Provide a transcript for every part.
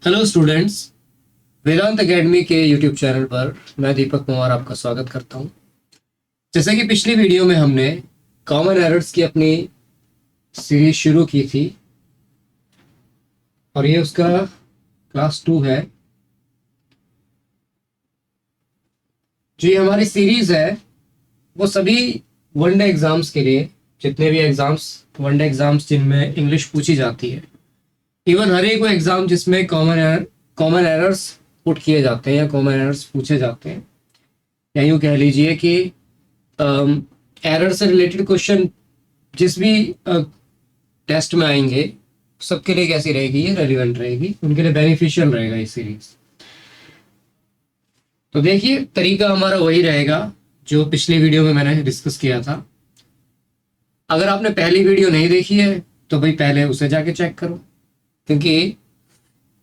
Hello students, वेदांत academy के YouTube channel पर मैं दीपक कुमार आपका स्वागत करता हूं। जैसे कि पिछली वीडियो में हमने कॉमन एरर्स की अपनी सीरीज शुरू की थी और ये उसका क्लास 2 है। जो ये हमारी सीरीज है वो सभी वनडे एग्जाम्स के लिए, जितने भी एग्जाम्स वनडे एग्जाम्स जिनमें इंग्लिश पूछी जाती है, इवन हर एक वो एग्जाम जिसमें कॉमन एरर्स पुट किए जाते हैं या कॉमन एरर्स पूछे जाते हैं, या यूँ कह लीजिए कि एरर से रिलेटेड क्वेश्चन जिस भी टेस्ट में आएंगे सबके लिए कैसी रहेगी, ये रेलिवेंट रहेगी, उनके लिए बेनिफिशियल रहेगा ये सीरीज। तो देखिए, तरीका हमारा वही रहेगा जो पिछली वीडियो में मैंने डिस्कस किया था। अगर आपने पहली वीडियो नहीं देखी है तो भाई पहले उसे जाके चेक करो, क्योंकि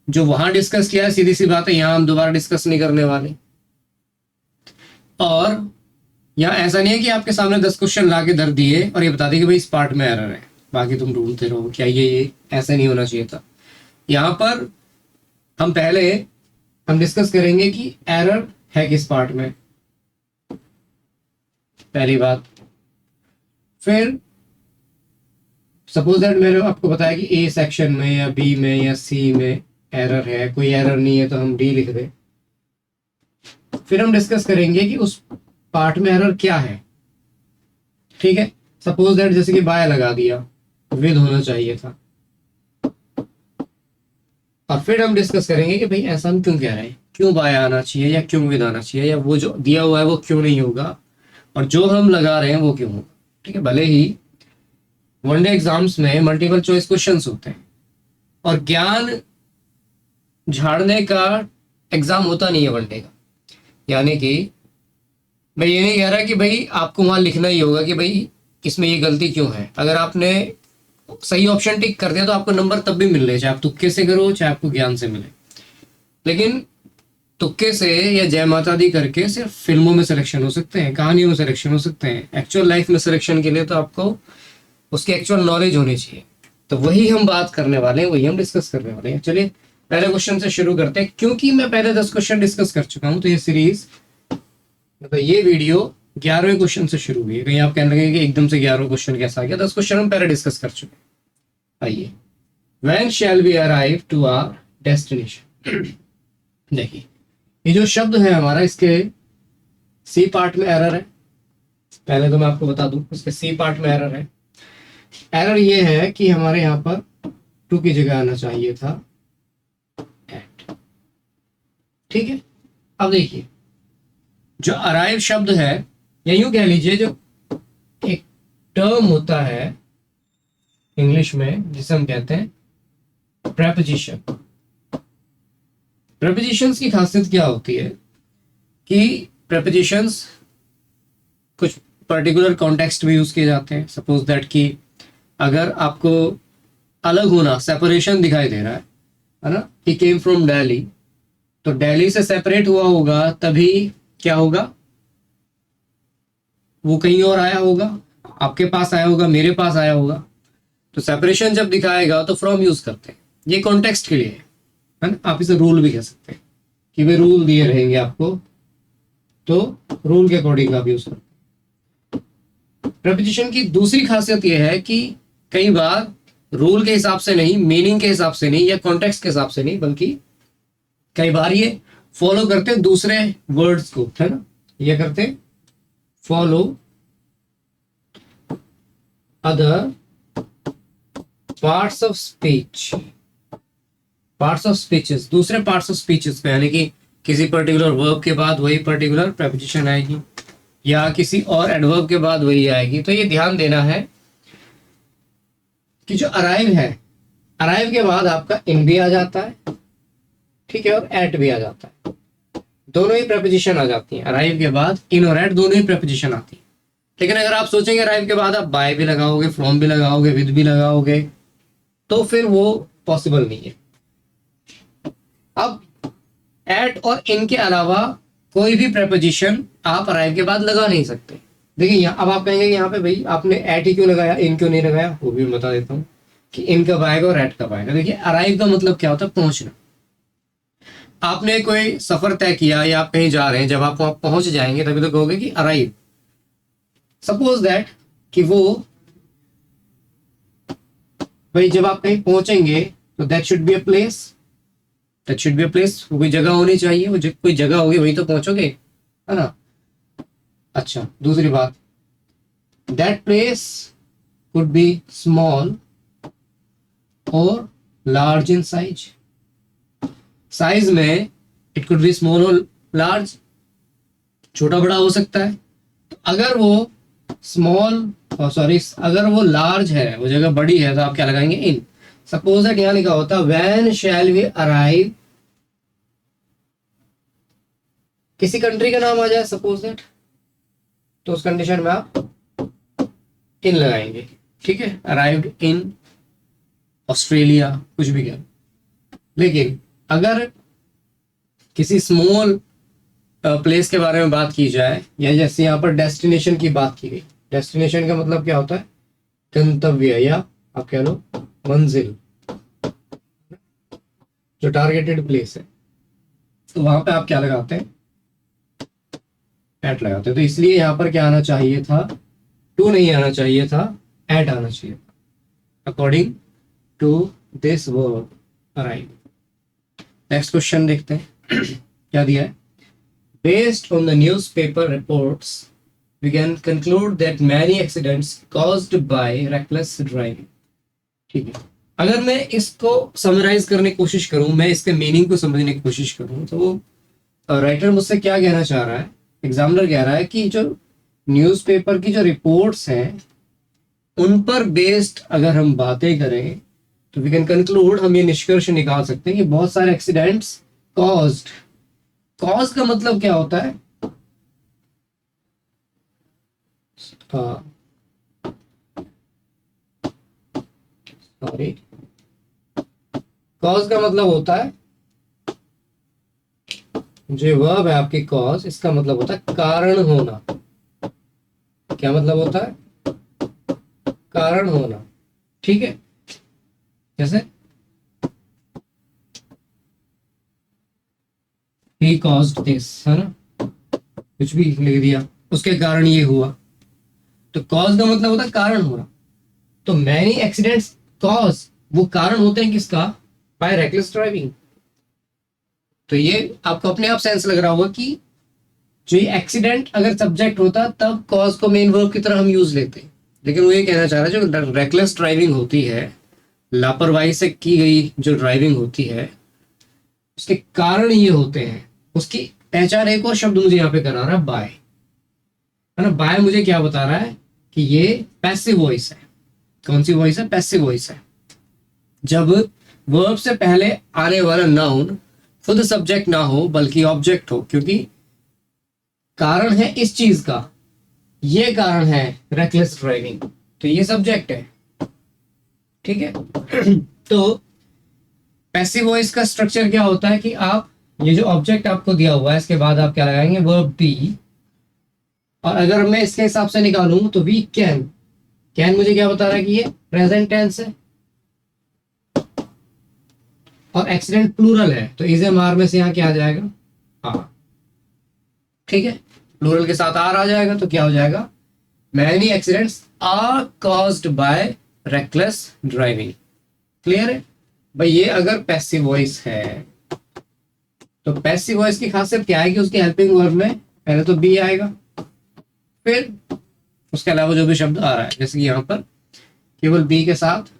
जो वहां डिस्कस किया है सीधी सी बात है, यहां हम दोबारा डिस्कस नहीं करने वाले। और यहाँ ऐसा नहीं है कि आपके सामने 10 क्वेश्चन ला के धर दिए और ये बता दिए कि भाई इस पार्ट में एरर है, बाकी तुम ढूंढते रहो। क्या ये ऐसा नहीं होना चाहिए था। यहाँ पर हम डिस्कस करेंगे कि एरर है किस पार्ट में, पहली बात। फिर सपोज दैट मैंने आपको बताया कि ए सेक्शन में या बी में या सी में एरर है, कोई एरर नहीं है तो हम डी लिख दें। फिर हम डिस्कस करेंगे कि उस पार्ट में एरर क्या है। ठीक है, सपोज दैट जैसे कि बाय लगा दिया, विद होना चाहिए था। और फिर हम डिस्कस करेंगे कि भाई ऐसा हम क्यों कह रहे हैं, क्यों बाय आना चाहिए या क्यों विद आना चाहिए, या वो जो दिया हुआ है वो क्यों नहीं होगा और जो हम लगा रहे हैं वो क्यों होगा। ठीक है, भले ही वनडे एग्जाम्स में मल्टीपल चॉइस क्वेश्चंस होते हैं और ज्ञान झाड़ने का एग्जाम होता नहीं है वनडे का। यानी कि मैं ये नहीं कह रहा कि भाई आपको वहां लिखना ही होगा कि भाई इसमें ये गलती क्यों है। अगर आपने सही ऑप्शन टिक कर दिया तो आपको नंबर तब भी मिल रहे, चाहे आप तुक्के से करो चाहे आपको ज्ञान से मिले। लेकिन तुक्के से या जय माता दी करके सिर्फ फिल्मों में सिलेक्शन हो सकते हैं, कहानियों में सिलेक्शन हो सकते हैं। एक्चुअल लाइफ में सिलेक्शन के लिए तो आपको उसकी एक्चुअल नॉलेज होनी चाहिए। तो वही हम बात करने वाले हैं, वही हम डिस्कस करने वाले हैं। चलिए पहले क्वेश्चन से शुरू करते हैं। क्योंकि मैं पहले 10 क्वेश्चन डिस्कस कर चुका हूं तो ये सीरीज मतलब ये वीडियो 11वें क्वेश्चन से शुरू हुई है। कहीं आप कहने लगे कि एकदम से 11वां क्वेश्चन कैसा आ गया। 10 क्वेश्चन हम पहले डिस्कस कर चुके हैं। आइए, when shall we arrive to our destination. देखिए, ये जो शब्द है हमारा, इसके सी पार्ट में एरर है। पहले तो मैं आपको बता दूं, इसके सी पार्ट में एरर है। एरर ये है कि हमारे यहाँ पर टू की जगह आना चाहिए था एट। ठीक है, अब देखिए, जो अराइव शब्द है, या यूं कह लीजिए जो एक टर्म होता है इंग्लिश में जिसे हम कहते हैं प्रेपोजिशन। प्रेपोजिशंस की खासियत क्या होती है कि प्रेपोजिशंस कुछ पर्टिकुलर कॉन्टेक्स्ट में यूज किए जाते हैं। सपोज दैट कि अगर आपको अलग होना, सेपरेशन दिखाई दे रहा है ना, ही केम फ्रॉम दिल्ली, तो दिल्ली से सेपरेट हुआ होगा तभी क्या होगा, वो कहीं और आया होगा, आपके पास आया होगा, मेरे पास आया होगा। तो सेपरेशन जब दिखाएगा तो फ्रॉम यूज करते हैं, ये कॉन्टेक्स्ट के लिए है ना। आप इसे रूल भी कह सकते हैं कि वे रूल दिए रहेंगे आपको, तो रूल के अकॉर्डिंग आप यूज करते हैं। प्रेपोजिशन की दूसरी खासियत यह है कि कई बार रूल के हिसाब से नहीं, मीनिंग के हिसाब से नहीं या कॉन्टेक्स्ट के हिसाब से नहीं, बल्कि कई बार ये फॉलो करते हैं दूसरे वर्ड्स को, है ना। ये करते हैं follow other parts of speech, parts of speeches, दूसरे पार्ट्स ऑफ स्पीचेस पे। यानी कि किसी पर्टिकुलर वर्ब के बाद वही पर्टिकुलर प्रेपोजिशन आएगी या किसी और एडवर्ब के बाद वही आएगी। तो ये ध्यान देना है कि जो अराइव है, अराइव के बाद आपका इन भी आ जाता है, ठीक है, और एट भी आ जाता है। दोनों ही प्रेपोजिशन आ जाती हैं। अराइव के बाद इन और एट दोनों ही प्रेपोजिशन आती है। लेकिन अगर आप सोचेंगे अराइव के बाद आप बाय भी लगाओगे, फ्रॉम भी लगाओगे, विद भी लगाओगे, तो फिर वो पॉसिबल नहीं है। अब एट और इन के अलावा कोई भी प्रेपोजिशन आप अराइव के बाद लगा नहीं सकते। देखिए यहाँ, अब आप कहेंगे यहाँ पे भाई आपने एट ही क्यों लगाया, इन क्यों नहीं लगाया, वो भी मैं बता देता हूँ कि इन कब आएगा और एट कब आएगा। देखिए, अराइव का मतलब क्या होता है, पहुंचना। आपने कोई सफर तय किया या आप कहीं जा रहे हैं, जब आप वहां पहुंच जाएंगे तभी तो कहोगे कि अराइव। सपोज दैट कि वो भाई जब आप कहीं पहुंचेंगे तो that should be a place, that should be a place, कोई जगह होनी चाहिए, वो कोई जगह होगी वहीं तो पहुंचोगे, है ना। अच्छा, दूसरी बात, that place could be small और लार्ज इन साइज। साइज में इट कुड बी स्मॉल और लार्ज, छोटा बड़ा हो सकता है। तो अगर वो स्मॉल सॉरी अगर वो लार्ज है, वो जगह बड़ी है, तो आप क्या लगाएंगे? इन। सपोज दैट यहां लिखा होता व्हेन शैल वी अराइव, किसी कंट्री का नाम आ जाए सपोज दैट, तो उस कंडीशन में आप इन लगाएंगे, ठीक है। अराइव्ड इन ऑस्ट्रेलिया, कुछ भी क्या। लेकिन अगर किसी स्मॉल प्लेस के बारे में बात की जाए, या जैसे यहाँ पर डेस्टिनेशन की बात की गई, डेस्टिनेशन का मतलब क्या होता है? गंतव्य, या आप कह लो मंजिल, जो टारगेटेड प्लेस है। तो वहां पे आप क्या लगाते हैं? एट लगाते हैं। तो इसलिए यहाँ पर क्या आना चाहिए था? टू नहीं आना चाहिए था, एट आना चाहिए था, according to this verb arrive. Next question देखते हैं क्या दिया है। Based on the newspaper reports we can conclude that many accidents caused by reckless driving। ठीक है, अगर मैं इसको समराइज करने की कोशिश करूं, मैं इसके मीनिंग को समझने की कोशिश करूं, तो राइटर मुझसे क्या कहना चाह रहा है? एग्जामिनर कह रहा है कि जो न्यूज़पेपर की जो रिपोर्ट्स हैं उन पर बेस्ड अगर हम बातें करें तो वी कैन कंक्लूड, हम ये निष्कर्ष निकाल सकते हैं कि बहुत सारे एक्सीडेंट्स कॉज्ड। कॉज का मतलब क्या होता है? सॉरी, कॉज का मतलब होता है, जो वर्ब है आपकी कॉज, इसका मतलब होता है कारण होना। क्या मतलब होता है? कारण होना, ठीक है। जैसे he caused this, है ना, कुछ भी लिख दिया, उसके कारण ये हुआ। तो कॉज का मतलब होता है कारण होना। तो मैनी एक्सीडेंट्स कॉज, वो कारण होते हैं किसका? By reckless driving. तो ये आपको अपने आप सेंस लग रहा होगा कि जो ये एक्सीडेंट अगर सब्जेक्ट होता तब कॉज को मेन वर्ब की तरह हम यूज लेते, लेकिन वो ये कहना चाह रहा है जो रेकलेस ड्राइविंग होती है, लापरवाही से की गई जो ड्राइविंग होती है, उसके कारण ये होते हैं। उसकी पहचान एक और शब्द मुझे यहाँ पे करा रहा है, बाय, है ना। बाय मुझे क्या बता रहा है कि ये पैसिव वॉइस है। कौन सी वॉइस है? पैसिव वॉइस है। जब वर्ब से पहले आने वाला नाउन खुद सब्जेक्ट ना हो बल्कि ऑब्जेक्ट हो, क्योंकि कारण है इस चीज का, ये कारण है रेकलेस ड्राइविंग, तो ये सब्जेक्ट है, ठीक है। तो पैसिव वॉइस का स्ट्रक्चर क्या होता है कि आप ये जो ऑब्जेक्ट आपको दिया हुआ है इसके बाद आप क्या लगाएंगे? Verb B. और अगर मैं इसके हिसाब से निकालूं तो वी कैन, कैन मुझे क्या बता रहा है कि ये प्रेजेंट टेंस है, और एक्सीडेंट प्लूरल है, तो इज एम आर में से यहाँ क्या आ जाएगा? आर, ठीक है। प्लूरल के साथ आर आ जाएगा तो क्या हो जाएगा? Many accidents are caused by reckless driving. Clear है भाई? ये अगर पैसिव वॉइस है तो पैसिव वॉइस की खासियत क्या है कि उसकी हेल्पिंग वर्ब में पहले तो बी आएगा, फिर उसके अलावा जो भी शब्द आ रहा है, जैसे कि यहाँ पर केवल बी के साथ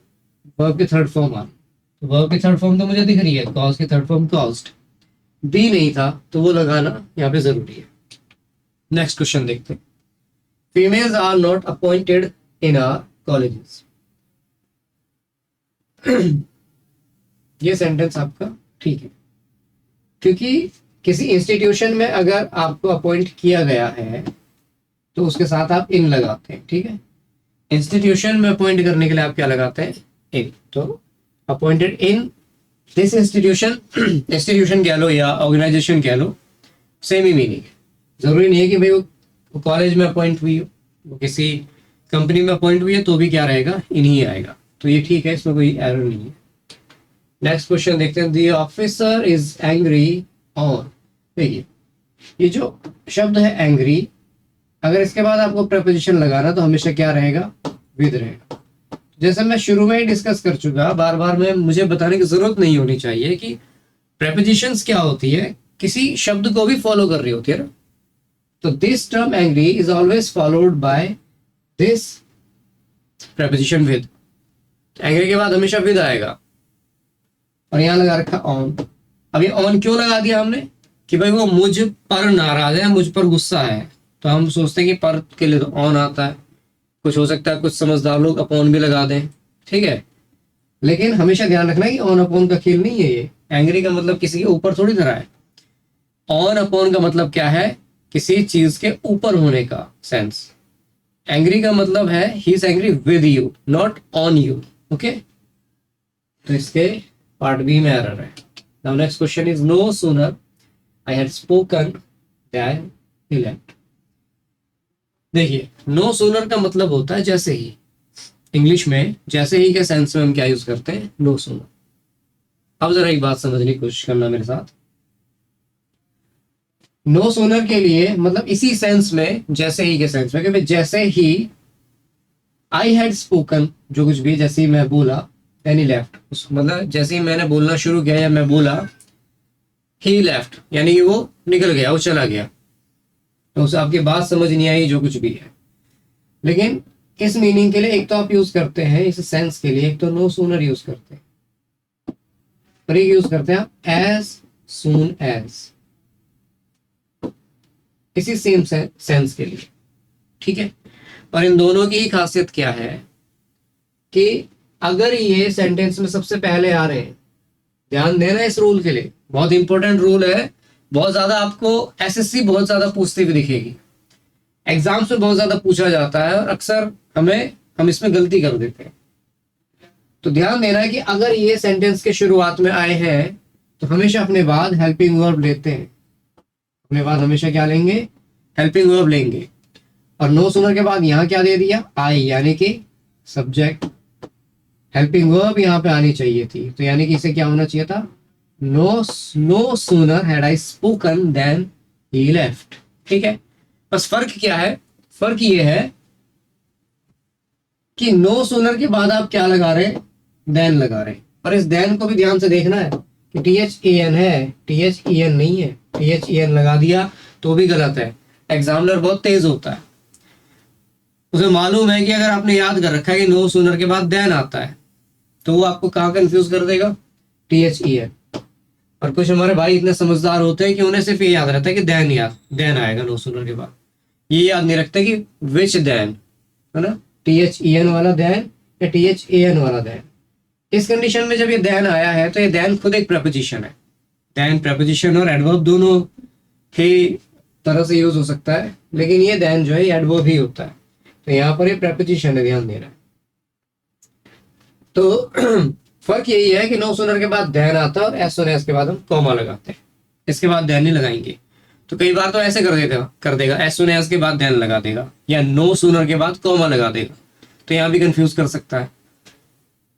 वर्ब की थर्ड फॉर्म आ रही, तो वर्ब की थर्ड फॉर्म तो मुझे दिख रही है, कॉज की थर्ड फॉर्म कॉज्ड, बी नहीं था तो वो लगाना यहाँ पे जरूरी है। नेक्स्ट क्वेश्चन देखते हैं। Females are not appointed in our colleges. ये सेंटेंस आपका ठीक है, क्योंकि किसी इंस्टीट्यूशन में अगर आपको अपॉइंट किया गया है तो उसके साथ आप इन लगाते हैं, ठीक है। इंस्टीट्यूशन में अपॉइंट करने के लिए आप क्या लगाते हैं? इन। तो appointed in this institution, institution कह लो या ऑर्गेनाइजेशन कह लो, सेम ही मीनिंग है। जरूरी नहीं है कि भाई वो कॉलेज में अपॉइंट हुई हो, वो किसी कंपनी में अपॉइंट हुई है तो भी क्या रहेगा? इन ही आएगा। तो ये ठीक है, इसमें कोई एरर नहीं है। नेक्स्ट क्वेश्चन देखते हैं। द ऑफिसर इज एंग्री और देखिए ये जो शब्द है एंग्री, अगर इसके बाद आपको प्रपोजिशन लगाना तो हमेशा क्या रहेगा, विद रहेगा। जैसे मैं शुरू में ही डिस्कस कर चुका, बार बार में मुझे बताने की जरूरत नहीं होनी चाहिए कि प्रेपोजिशंस क्या होती है, किसी शब्द को भी फॉलो कर रही होती है ना। तो this term angry is always followed by this preposition with. Angry के बाद हमेशा विद आएगा, और यहां लगा रखा ऑन। अब ये ऑन क्यों लगा दिया हमने, कि भाई वो मुझ पर नाराज है, मुझ पर गुस्सा है, तो हम सोचते हैं कि पर के लिए तो ऑन आता है। कुछ हो सकता है कुछ समझदार लोग अपॉन भी लगा दें, ठीक है, लेकिन हमेशा ध्यान रखना कि ऑन अपॉन का खेल नहीं है ये। एंग्री का मतलब किसी के ऊपर थोड़ी तरह है। ऑन अपॉन का मतलब क्या है, किसी चीज के ऊपर होने का सेंस। एंग्री का मतलब है he is angry with you, not on you. Okay, तो इसके पार्ट बी में एरर है। Now next question is no sooner I had spoken than he left. देखिए नो सूनर का मतलब होता है जैसे ही। इंग्लिश में जैसे ही के सेंस में हम क्या यूज करते हैं, नो सूनर। अब जरा एक बात समझने की कोशिश करना मेरे साथ। नो सूनर के लिए मतलब इसी सेंस में, जैसे ही के सेंस में, क्योंकि जैसे ही आई हैड स्पोकन, जो कुछ भी जैसे ही मैं बोला, देन ही लेफ्ट, मतलब जैसे ही मैंने बोलना शुरू किया या मैं बोला, ही लेफ्ट यानी कि वो निकल गया, वो चला गया। तो उसे आपकी बात समझ नहीं आई जो कुछ भी है। लेकिन इस मीनिंग के लिए एक तो आप यूज करते हैं, इस सेंस के लिए एक तो नो सूनर यूज करते हैं, और एक यूज करते हैं आप एज सून एज, इसी सेम सेंस के लिए, ठीक है। और इन दोनों की ही खासियत क्या है कि अगर ये सेंटेंस में सबसे पहले आ रहे हैं, ध्यान देना इस रूल के लिए, बहुत इंपॉर्टेंट रूल है। बहुत ज्यादा आपको एसएससी बहुत ज्यादा पूछती हुई दिखेगी, एग्जाम्स में बहुत ज्यादा पूछा जाता है, और अक्सर हम इसमें गलती कर देते हैं। तो ध्यान देना है कि अगर ये सेंटेंस के शुरुआत में आए हैं तो हमेशा अपने बाद हेल्पिंग वर्ब लेते हैं। अपने बाद हमेशा क्या लेंगे, हेल्पिंग वर्ब लेंगे। और नो सूनर के बाद यहाँ क्या दे दिया, आई, यानी कि सब्जेक्ट। हेल्पिंग वर्ब यहाँ पे आनी चाहिए थी, तो यानी कि इसे क्या होना चाहिए था, no sooner had I spoken then he left. ठीक है, बस फर्क क्या है, फर्क ये है कि नो सूनर के बाद आप क्या लगा रहे, देन लगा रहे। और इस देन को भी ध्यान से देखना है कि THEN है, THEN नहीं है। THEN लगा दिया तो भी गलत है। एग्जामिनर बहुत तेज होता है, उसे मालूम है कि अगर आपने याद कर रखा है कि नो सूनर के बाद देन आता है तो वो आपको कहाँ कंफ्यूज कर देगा, THEN। और कुछ हमारे भाई इतने समझदार होते हैं कि उन्हें सिर्फ ये याद रहता है कि देन आएगा नो सूनर के बाद, ये याद नहीं रखते कि विच देन, है ना, THEN वाला देन या THAN वाला देन। इस कंडीशन में जब ये देन आया है तो ये देन खुद एक प्रपोजिशन है। देन प्रपोजिशन और एडवर्ब दोनों ही तरह से यूज हो सकता है, लेकिन ये देन जो है एडवर्ब ही होता है, तो यहाँ पर ये प्रपोजिशन है, ध्यान देना है। तो फर्क यही है कि नो सूनर के बाद देन आता है और एज सून एज के बाद हम कॉमा लगाते हैं, इसके बाद देन नहीं लगाएंगे। तो कई बार तो ऐसे कर देगा एज सून एज के बाद देन लगा देगा, या नो सूनर के बाद कॉमा लगा देगा, तो यहाँ भी कंफ्यूज कर सकता है।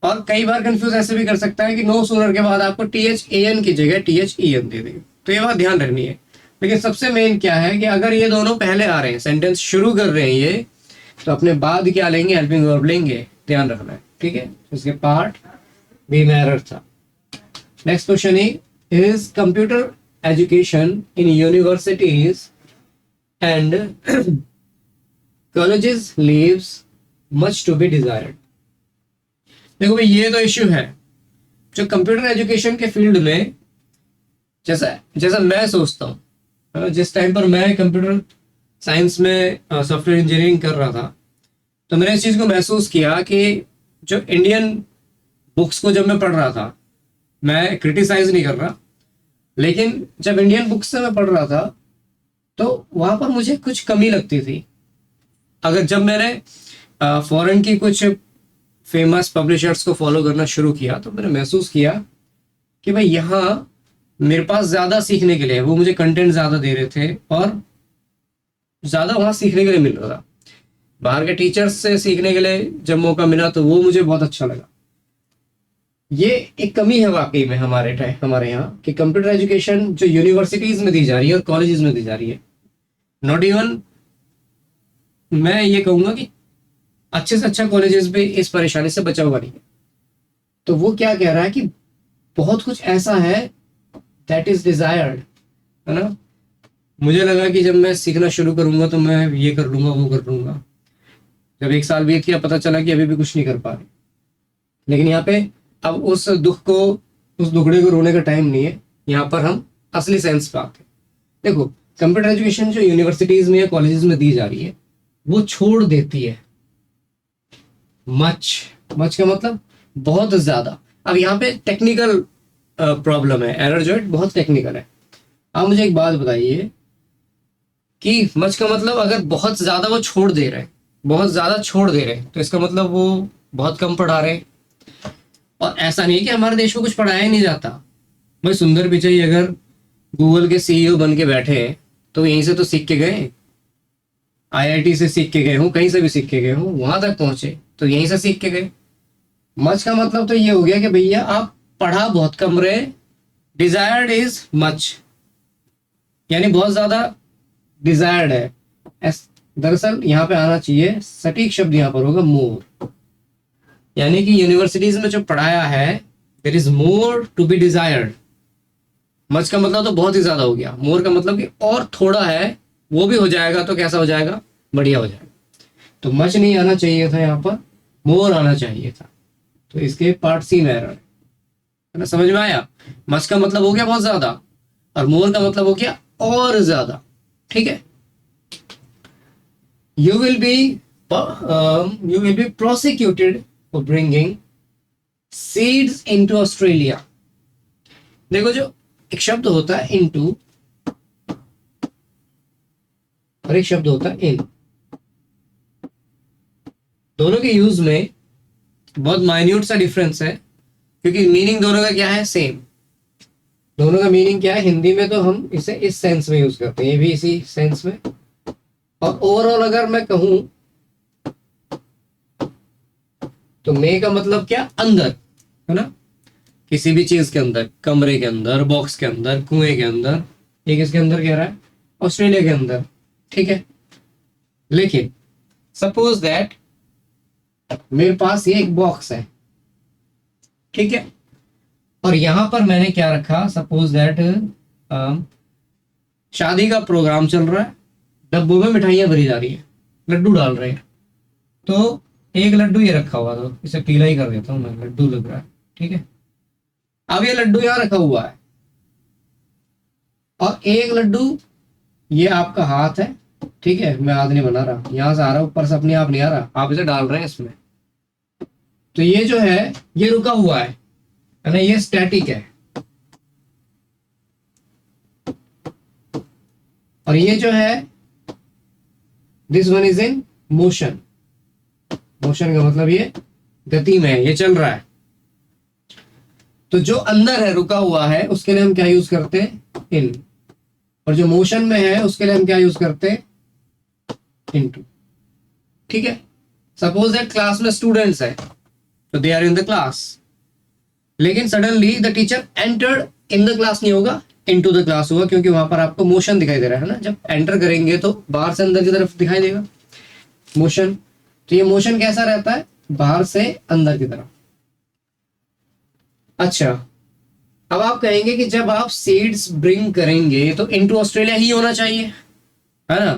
और कई बार कंफ्यूज ऐसे भी कर सकता है कि नो सूनर के बाद आपको THAN की जगह THEN दे देगा, तो ये बात ध्यान रखनी है। लेकिन सबसे मेन क्या है कि अगर ये दोनों पहले आ रहे हैं, सेंटेंस शुरू कर रहे हैं ये, तो अपने बाद क्या लेंगे, हेल्पिंग वर्ब लेंगे, ध्यान रखना है, ठीक है। इसके पार्ट बी में एरर था। Next question is computer education in universities and colleges leaves much to be desired. देखो भाई ये तो इश्यू है जो कंप्यूटर एजुकेशन के फील्ड में, जैसा मैं सोचता हूँ, जिस टाइम पर मैं कंप्यूटर साइंस में सॉफ्टवेयर इंजीनियरिंग कर रहा था, तो मैंने इस चीज़ को महसूस किया कि जो इंडियन बुक्स को जब मैं पढ़ रहा था, मैं क्रिटिसाइज नहीं कर रहा, लेकिन जब इंडियन बुक्स से मैं पढ़ रहा था तो वहाँ पर मुझे कुछ कमी लगती थी। अगर जब मैंने फॉरेन की कुछ फेमस पब्लिशर्स को फॉलो करना शुरू किया तो मैंने महसूस किया कि भाई यहाँ मेरे पास ज़्यादा सीखने के लिए, वो मुझे कंटेंट ज़्यादा दे रहे थे और ज़्यादा वहाँ सीखने के लिए मिल रहा था। बाहर के टीचर्स से सीखने के लिए जब मौका मिला तो वो मुझे बहुत अच्छा लगा। ये एक कमी है वाकई में हमारे यहाँ कि कंप्यूटर एजुकेशन जो यूनिवर्सिटीज में दी जा रही है और कॉलेजेस में दी जा रही है, नॉट इवन मैं ये कहूंगा कि अच्छे से अच्छा कॉलेजेस भी इस परेशानी से बचा हुआ नहीं है। तो वो क्या कह रहा है कि बहुत कुछ ऐसा है दैट इज डिजायर्ड, है ना। मुझे लगा कि जब मैं सीखना शुरू करूंगा तो मैं ये कर लूंगा वो कर लूंगा, जब एक साल बीत गया पता चला कि अभी भी कुछ नहीं कर पा रहे। लेकिन यहाँ पे अब उस दुखड़े को रोने का टाइम नहीं है, यहाँ पर हम असली सेंस पे आते हैं। देखो, कंप्यूटर एजुकेशन जो यूनिवर्सिटीज में या कॉलेजेस में दी जा रही है वो छोड़ देती है मच मच का मतलब बहुत ज्यादा। अब यहाँ पे टेक्निकल प्रॉब्लम है, एरर जो है बहुत टेक्निकल है। आप मुझे एक बात बताइए कि मच का मतलब अगर बहुत ज्यादा वो छोड़ दे रहे हैं, बहुत ज्यादा छोड़ दे रहे हैं, तो इसका मतलब वो बहुत कम पढ़ा रहे हैं। और ऐसा नहीं है कि हमारे देश में कुछ पढ़ाया ही नहीं जाता। भाई सुंदर पिचाई अगर गूगल के सीईओ बन के बैठे हैं तो यहीं से तो सीख के गए, आईआईटी से सीख के गए हूँ, कहीं से भी सीख के गए हूँ, वहां तक पहुंचे तो यहीं से सीख के गए। मच का मतलब तो ये हो गया कि भैया आप पढ़ा बहुत कम रहे, डिजायर्ड इज मच, यानी बहुत ज्यादा डिजायर्ड है। दरअसल यहाँ पे आना चाहिए, सटीक शब्द यहाँ पर होगा मोर, यानी कि यूनिवर्सिटीज में जो पढ़ाया है there is more to be desired. Much का मतलब तो बहुत ही ज्यादा हो गया, मोर का मतलब कि और थोड़ा है, वो भी हो जाएगा तो कैसा हो जाएगा, बढ़िया हो जाएगा। तो मच नहीं आना चाहिए था, यहाँ पर मोर आना चाहिए था। तो इसके पार्ट सी में एरर है ना, समझ में आया। मच का मतलब हो गया बहुत ज्यादा और मोर का मतलब हो गया और ज्यादा, ठीक है। You will be prosecuted for bringing seeds into Australia. देखो, जो एक शब्द होता है इनटू और एक शब्द होता है इन, दोनों के यूज में बहुत माइन्यूट सा डिफरेंस है, क्योंकि मीनिंग दोनों का क्या है, सेम। दोनों का मीनिंग क्या है, हिंदी में तो हम इसे इस सेंस में यूज करते हैं, ये भी इसी सेंस में। और ओवरऑल अगर मैं कहूं तो मे का मतलब क्या, अंदर, है ना, किसी भी चीज के अंदर, कमरे के अंदर, बॉक्स के अंदर, कुएं के अंदर। ये किसके अंदर कह रहा है, ऑस्ट्रेलिया के अंदर, ठीक है। लेकिन सपोज दैट मेरे पास ये एक बॉक्स है, ठीक है, और यहां पर मैंने क्या रखा, सपोज दैट शादी का प्रोग्राम चल रहा है, डब्बों में मिठाइयां भरी जा रही है, लड्डू डाल रहे हैं। तो एक लड्डू ये रखा हुआ, तो इसे पीला ही कर देता हूं मैं, लड्डू लग रहा है, ठीक है। अब ये लड्डू यहां रखा हुआ है और एक लड्डू ये आपका हाथ है, ठीक है, मैं हाथ नहीं बना रहा, यहां से आ रहा, ऊपर से अपने आप नहीं आ रहा, आप इसे डाल रहे हैं इसमें। तो ये जो है ये रुका हुआ है ना, ये स्टैटिक है। और ये जो है this one is in motion. Motion का मतलब ये गति में है, ये चल रहा है। तो जो अंदर है, रुका हुआ है, उसके लिए हम क्या यूज करते हैं, इन। और जो मोशन में है उसके लिए हम क्या यूज करते हैं, इनटू, ठीक है। सपोज दैट क्लास में स्टूडेंट्स है तो they are in the class, लेकिन suddenly the teacher entered in the class नहीं होगा, इनटू द क्लास होगा, क्योंकि वहां पर आपको मोशन दिखाई दे रहा है ना। जब एंटर करेंगे तो बाहर से अंदर की तरफ दिखाई देगा मोशन। तो ये मोशन कैसा रहता है, बाहर से अंदर की तरफ। अच्छा, अब आप कहेंगे कि जब आप सीड्स ब्रिंग करेंगे तो इनटू ऑस्ट्रेलिया ही होना चाहिए, है ना,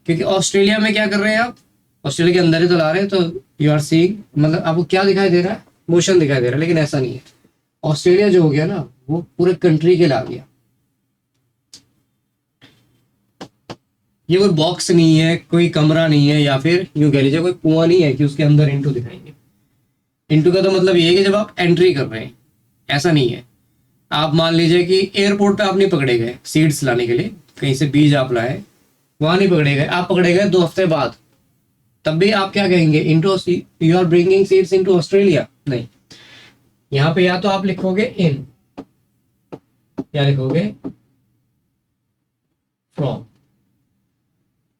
क्योंकि ऑस्ट्रेलिया में क्या कर रहे हैं आप, ऑस्ट्रेलिया के अंदर ही तो ला रहे हैं। तो यू आर सीइंग, मतलब आपको क्या दिखाई दे रहा है, मोशन दिखाई दे रहा है। लेकिन ऐसा नहीं है, ऑस्ट्रेलिया जो हो गया ना वो पूरे कंट्री के ला गया। ये कोई बॉक्स नहीं है, कोई कमरा नहीं है, या फिर यूं कह लीजिए कोई कुआं नहीं है कि उसके अंदर इनटू दिखाएंगे। इनटू का तो मतलब ये है कि जब आप एंट्री कर रहे हैं, ऐसा नहीं है। आप मान लीजिए कि एयरपोर्ट पे आप नहीं पकड़े गए सीड्स लाने के लिए, कहीं से बीज आप लाए, वहां नहीं पकड़े गए, आप पकड़े गए 2 हफ्ते बाद, तब भी आप क्या कहेंगे, into, you are bringing seeds into Australia. नहीं, यहां पे या तो आप लिखोगे इन या लिखोगे फ्रॉम।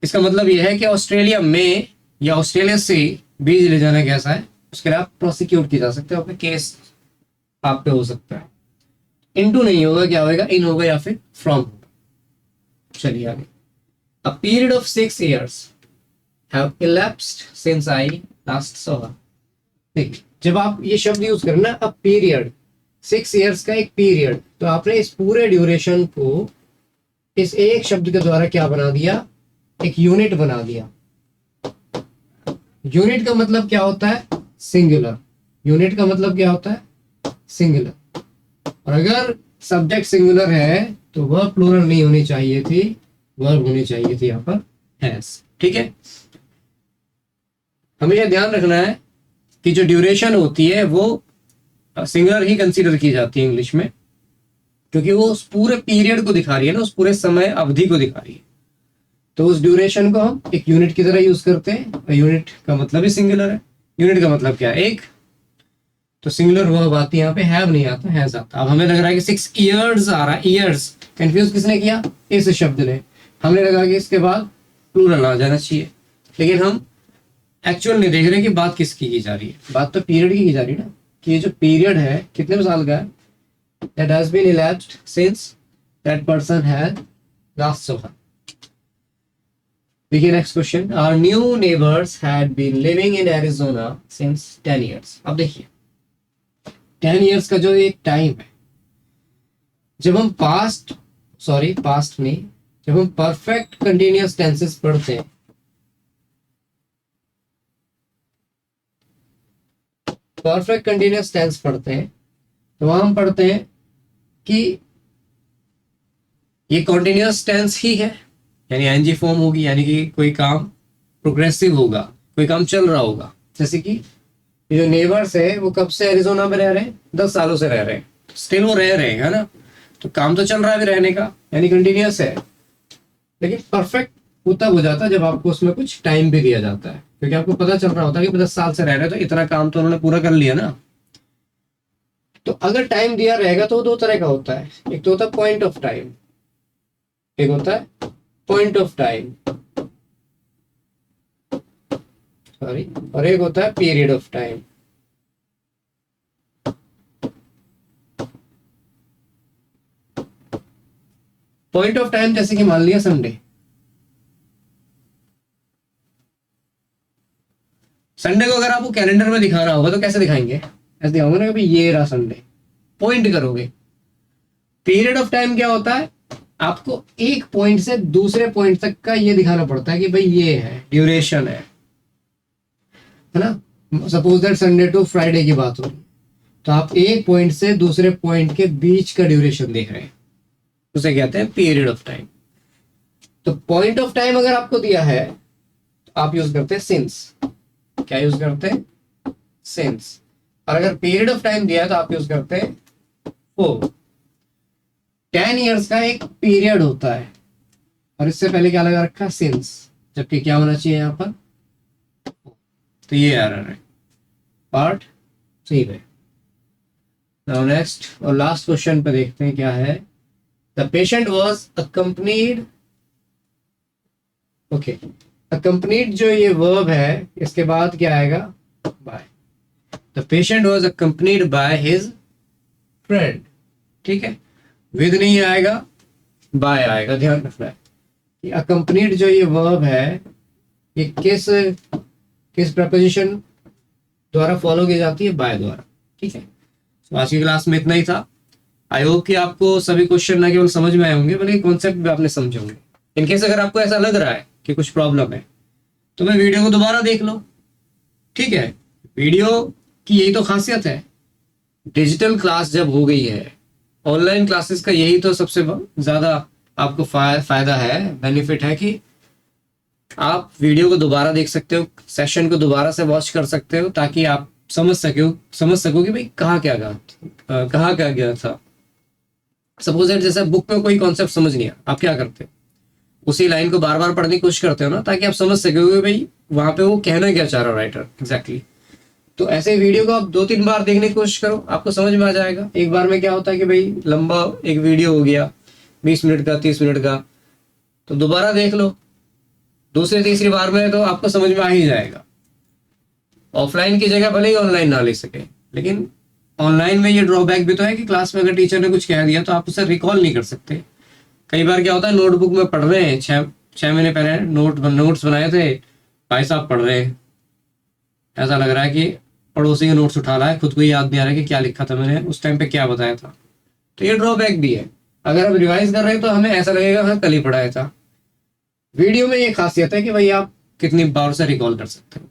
इसका मतलब यह है कि ऑस्ट्रेलिया में या ऑस्ट्रेलिया से बीज ले जाना कैसा है, उसके लिए आप प्रोसिक्यूट की जा सकते हो, अपने केस आप पे हो सकता है। इनटू नहीं होगा, क्या होगा, इन होगा या फिर फ्रॉम होगा। चलिए आगे। A period of 6 years have elapsed since I last saw her। देखिए जब आप ये शब्द यूज करें ना, अ पीरियड, 6 years का एक पीरियड, तो आपने इस पूरे ड्यूरेशन को इस एक शब्द के द्वारा क्या बना दिया, एक यूनिट बना दिया। यूनिट का मतलब क्या होता है, सिंगुलर। यूनिट का मतलब क्या होता है, सिंगुलर। और अगर सब्जेक्ट सिंगुलर है तो वह प्लूरल नहीं होनी चाहिए थी, वर्ब होनी चाहिए थी यहाँ पर हैज। ठीक है, हमें यह ध्यान रखना है कि जो ड्यूरेशन होती है वो सिंगुलर ही कंसीडर की जाती है इंग्लिश में, क्योंकि वो उस पूरे पीरियड को दिखा रही है ना, उस पूरे समय अवधि को दिखा रही है। तो उस ड्यूरेशन को हम एक यूनिट की तरह यूज करते हैं, और यूनिट का मतलब ही सिंगुलर है। यूनिट का मतलब क्या है, एक। तो सिंगुलर वर्ब आती है यहाँ पे, हैव नहीं आता, हैज आता। अब हमें लग रहा है कि 6 years आ रहा है, ईयर्स, कंफ्यूज किसने किया, इस शब्द ने। हमने लगा कि इसके बाद प्लूरल आ जाना चाहिए, लेकिन हम एक्चुअल नहीं देख रहे कि बात किसकी की जा रही है। बात तो पीरियड की जा रही है ना, कि ये जो पीरियड है कितने साल का है, that has been elapsed since that person had last saw her। देखिए next question, our new neighbours had been living in Arizona since 10 years। अब देखिए 10 years का जो एक टाइम है, जब हम पास्ट नहीं, जब हम परफेक्ट कंटिन्यूअस टेंसेस पढ़ते हैं, परफेक्ट कंटिन्यूअस टेंस पढ़ते हैं, तो वहां हम पढ़ते हैं कि ये कॉन्टिन्यूअस टेंस ही है, यानी एनजी फॉर्म होगी, यानी कि कोई काम प्रोग्रेसिव होगा, कोई काम चल रहा होगा। जैसे कि ये जो नेबर्स है वो कब से एरिजोना में रह रहे हैं, 10 सालों से रह रहे हैं, स्टिल वो रह रहे हैं, है ना। तो काम तो चल रहा है भी रहने का, यानी कंटिन्यूअस है। लेकिन परफेक्ट वो तब हो जाता है जब आपको उसमें कुछ टाइम भी दिया जाता है, क्योंकि आपको पता चल रहा होता है कि 10 साल से रह रहे हैं, तो इतना काम तो उन्होंने पूरा कर लिया ना। तो अगर टाइम दिया रहेगा तो वो दो तरह का होता है, एक तो होता है पॉइंट ऑफ टाइम, एक होता है पॉइंट ऑफ टाइम, सॉरी, और एक होता है period of time. Point of time जैसे कि मान लिया संडे, संडे को अगर आपको कैलेंडर में दिखाना होगा तो कैसे दिखाएंगे, ऐसे दिखाओगे ना कि भाई ये रहा संडे, पॉइंट करोगे। पीरियड ऑफ टाइम क्या होता है, आपको एक पॉइंट से दूसरे पॉइंट तक का ये दिखाना पड़ता है कि भाई ये है, ड्यूरेशन है ना। Suppose that Sunday to Friday की बात हो रही, तो आप एक पॉइंट से दूसरे पॉइंट के बीच का ड्यूरेशन देख रहे हैं, उसे कहते हैं पीरियड ऑफ टाइम। तो पॉइंट ऑफ टाइम अगर आपको दिया है तो आप यूज करते हैं सिंस। क्या यूज करते हैं, सिंस। और अगर पीरियड ऑफ टाइम दिया है तो आप यूज करते हैं फॉर। 10 years का एक पीरियड होता है, और इससे पहले क्या लगा रखा, सिंस, जबकि क्या होना चाहिए यहाँ पर, तो ये एरर है, पार्ट 3 में। नाउ नेक्स्ट और लास्ट क्वेश्चन पे देखते हैं क्या है। The patient was accompanied, okay, accompanied जो ये वर्ब है, इसके बाद क्या आएगा, by. The patient was accompanied by his friend. ठीक है, विद नहीं आएगा, बाय आएगा। ध्यान रखना है कि अकम्पनीड जो ये वर्ब है, ये किस प्रपोजिशन द्वारा फॉलो की जाती है, बाय द्वारा। ठीक है, तो आज की क्लास में इतना ही था। आई होप कि आपको सभी क्वेश्चन ना केवल समझ में आए होंगे बल्कि कॉन्सेप्ट भी आपने समझे होंगे। इनकेस अगर आपको ऐसा लग रहा है कि कुछ प्रॉब्लम है तो मैं वीडियो को दोबारा देख लो। ठीक है, वीडियो की यही तो खासियत है, डिजिटल क्लास जब हो गई है, ऑनलाइन क्लासेस का यही तो सबसे ज्यादा आपको फायदा है, बेनिफिट है कि आप वीडियो को दोबारा देख सकते हो, सेशन को दोबारा से वॉच कर सकते हो, ताकि आप समझ सको कि भाई कहाँ क्या गया था। सपोज दैट जैसे बुक में कोई कॉन्सेप्ट समझ नहीं आया, आप क्या करते हो, उसी लाइन को बार बार पढ़ने की कोशिश करते हो ना, ताकि आप समझ सकोगे भाई वहां पे वो कहना क्या चाह रहा है राइटर एग्जैक्टली। तो ऐसे वीडियो को आप 2-3 बार देखने की कोशिश करो, आपको समझ में आ जाएगा। एक बार में क्या होता है कि भाई लंबा एक वीडियो हो गया 20 मिनट का, 30 मिनट का, तो दोबारा देख लो दूसरी तीसरी बार में, तो आपको समझ में आ ही जाएगा। ऑफलाइन की जगह भले ही ऑनलाइन ना ले सके, लेकिन ऑनलाइन में ये ड्रॉबैक भी तो है कि क्लास में अगर टीचर ने कुछ कह दिया तो आप उसे रिकॉल नहीं कर सकते। कई बार क्या होता है, नोटबुक में पढ़ रहे हैं, 6 महीने पहले नोट्स बनाए थे, भाई साहब पढ़ रहे हैं, ऐसा लग रहा है कि पड़ोसी के नोट्स उठा रहा है, खुद को ही याद नहीं आ रहा है कि क्या लिखा था मैंने उस टाइम पे, क्या बताया था। तो ये ड्रॉबैक भी है। अगर हम रिवाइज कर रहे हैं तो हमें ऐसा लगेगा हाँ कल ही पढ़ाया था। वीडियो में ये खासियत है कि भाई आप कितनी बार से रिकॉल कर सकते हो।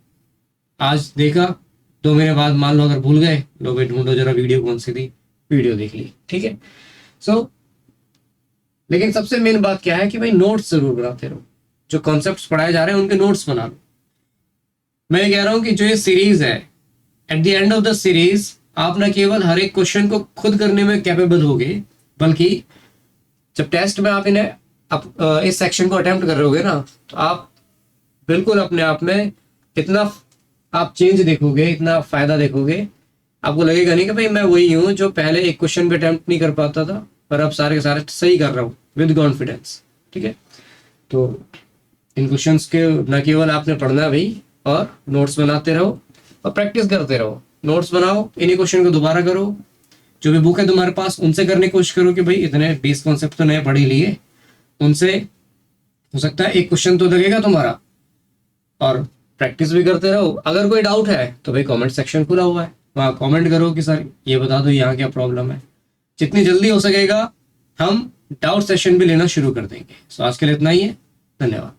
आज देखा, 2 महीने बाद मान लो अगर भूल गए, लो भाई ढूंढो जरा वीडियो कौन सी थी, वीडियो देख ली, ठीक है। सो लेकिन सबसे मेन बात क्या है कि भाई नोट्स जरूर बनाते रहो, जो कॉन्सेप्ट्स पढ़ाए जा रहे हैं उनके नोट्स बना लो। मैं कह रहा हूं कि जो ये सीरीज है, at the end of the series आप ना केवल हर एक क्वेश्चन को खुद करने में कैपेबल होगे, बल्कि जब टेस्ट में आप इन्हें इस सेक्शन को अटेम्प्ट कर रहे होगे ना, तो आप बिल्कुल अपने आप में इतना आप चेंज देखोगे, इतना फायदा देखोगे, आपको लगेगा नहीं कि भाई मैं वही हूँ जो पहले एक क्वेश्चन भी अटेम्प्ट नहीं कर पाता था पर अब सारे के सारे सही कर रहा हूँ विद कॉन्फिडेंस, ठीक है। तो इन क्वेश्चंस के न केवल आपने पढ़ना है भाई, और नोट्स बनाते रहो और प्रैक्टिस करते रहो। नोट्स बनाओ, इन्हीं क्वेश्चन को दोबारा करो, जो भी बुक है तुम्हारे पास उनसे करने की कोशिश करो कि भाई इतने 20 कॉन्सेप्ट तो नए पढ़ ही लिए, उनसे हो सकता है एक क्वेश्चन तो लगेगा तुम्हारा, और प्रैक्टिस भी करते रहो। अगर कोई डाउट है तो भाई कमेंट सेक्शन खुला हुआ है, वहाँ कमेंट करो कि सर ये बता दो यहाँ क्या प्रॉब्लम है। जितनी जल्दी हो सकेगा हम डाउट सेशन भी लेना शुरू कर देंगे। सो आज के लिए इतना ही है, धन्यवाद।